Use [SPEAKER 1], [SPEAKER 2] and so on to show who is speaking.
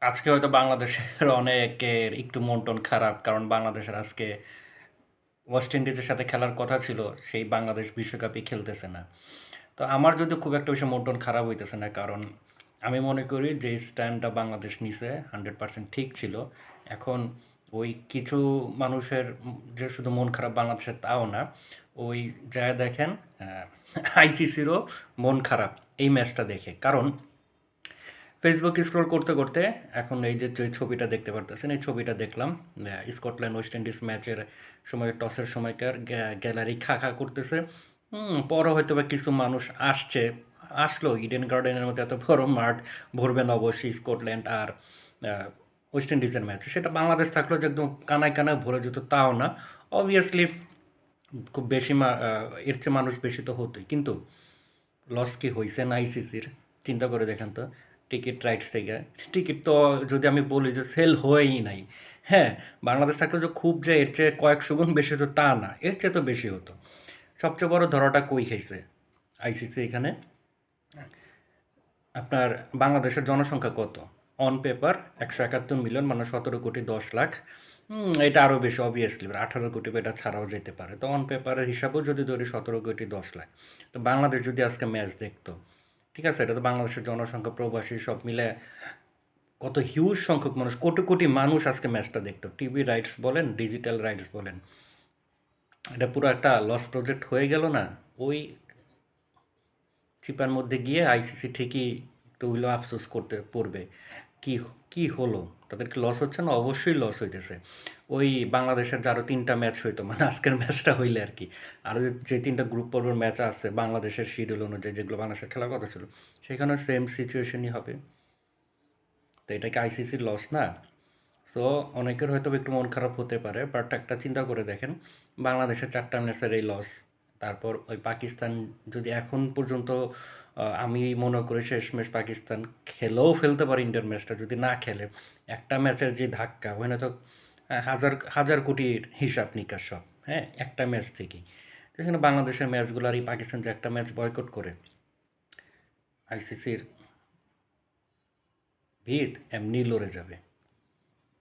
[SPEAKER 1] আজকে হয়তো বাংলাদেশের অনেকের একটু মন-টন খারাপ। কারণ বাংলাদেশের আজকে ওয়েস্ট ইন্ডিজের সাথে খেলার কথা ছিল, সেই বাংলাদেশ বিশ্বকাপই খেলতেছে না। তো আমার যদিও খুব একটা বেশি মন-টন খারাপ হইতেছে না। কারণ আমি মনে করি যে স্ট্যান্ডটা বাংলাদেশ নিছে 100% ঠিক ছিল। এখন ওই কিছু মানুষের যে শুধু মন খারাপ বাংলাদেশের তাও না। ওই যায়া দেখেন আইসিসিরও মন খারাপ এই ম্যাচটা দেখে। কারণ ফেসবুক স্ক্রল করতে করতে এখন এই যে ছবিটা দেখতে পারতেছেন এই ছবিটা দেখলাম। স্কটল্যান্ড ওয়েস্ট ইন্ডিজ ম্যাচের সময় টসের সময়কার গ্যালারি খা খা করতেছে। পরে হয়তো বা কিছু মানুষ আসলো ইডেন গার্ডেনের মতো এত বড় মাঠ ভরবে না অবশ্যই স্কটল্যান্ড আর ওয়েস্ট ইন্ডিজের ম্যাচ, সেটা বাংলাদেশ থাকলেও যে একদম কানায় কানায় ভরে যেত তাও না। অবভিয়াসলি খুব বেশি এর চেয়ে মানুষ বেশি তো হতোই, কিন্তু লস কি হইছে না আইসিসির? চিন্তা করে দেখেন তো। টিকিট রাইটস থেকে টিকিট তো যদি আমি বলি যে সেল হয়েই নাই। হ্যাঁ, বাংলাদেশ থাকলে যে খুব যে এর চেয়ে কয়েকশো গুণ বেশি হতো তা না, এর চেয়ে তো বেশি হতো। সবচেয়ে বড় ধরাটা কই খাইছে আইসিসি এখানে? আপনার বাংলাদেশের জনসংখ্যা কত? অন পেপার 171 মিলিয়ন, মানে 17,10,00,000। এটা আরও বেশি অবভিয়াসলি, 18 কোটি বা এটা ছাড়াও যেতে পারে। তো অন পেপারের হিসাবেও যদি ধরি 17,10,00,000, তো বাংলাদেশ যদি আজকে ম্যাচ দেখতো, ঠিক আছে, এটা তো বাংলাদেশের জনসংখ্যা প্রবাসী সব মিলে কত হিউজ সংখ্যক মানুষ, কোটি কোটি মানুষ আজকে ম্যাচটা দেখতো। টিভি রাইটস বলেন, ডিজিটাল রাইটস বলেন, এটা পুরো একটা লস প্রজেক্ট হয়ে গেল না? ওই চিপার মধ্যে গিয়ে আইসিসি ঠিকই একটু হইলেও আফসোস করতে পড়বে। কি কি হলো? তাদের কি লস হচ্ছে না? অবশ্যই লস হইতেছে। ওই বাংলাদেশের যে আরও 3টা ম্যাচ হইতো, মানে আজকের ম্যাচটা হইলে আর কি, আরও যে 3টা গ্রুপ পর্বের ম্যাচ আছে বাংলাদেশের শিডিউল অনুযায়ী, যেগুলো বাংলাদেশের খেলার কথা ছিল, সেখানেও সেম সিচুয়েশনই হবে। তো এটা কি আইসিসির লস না? সো অনেকের হয়তো একটু মন খারাপ হতে পারে, বাট একটা চিন্তা করে দেখেন, বাংলাদেশের 4টা ম্যাচের এই লস, তারপর ওই পাকিস্তান যদি এখন পর্যন্ত আমি মনে করি শেষমেশ পাকিস্তান খেলেও ফেলতে পারে ইন্ডিয়ান ম্যাচটা, যদি না খেলে একটা ম্যাচের যে ধাক্কা, ওখানে তো হাজার হাজার কোটির হিসাব নিকাশ সব, হ্যাঁ, একটা ম্যাচ থেকেই। তো এখানে বাংলাদেশের ম্যাচগুলো আর এই পাকিস্তান যে একটা ম্যাচ বয়কট করে, আইসিসির ভিত এমনি লড়ে যাবে।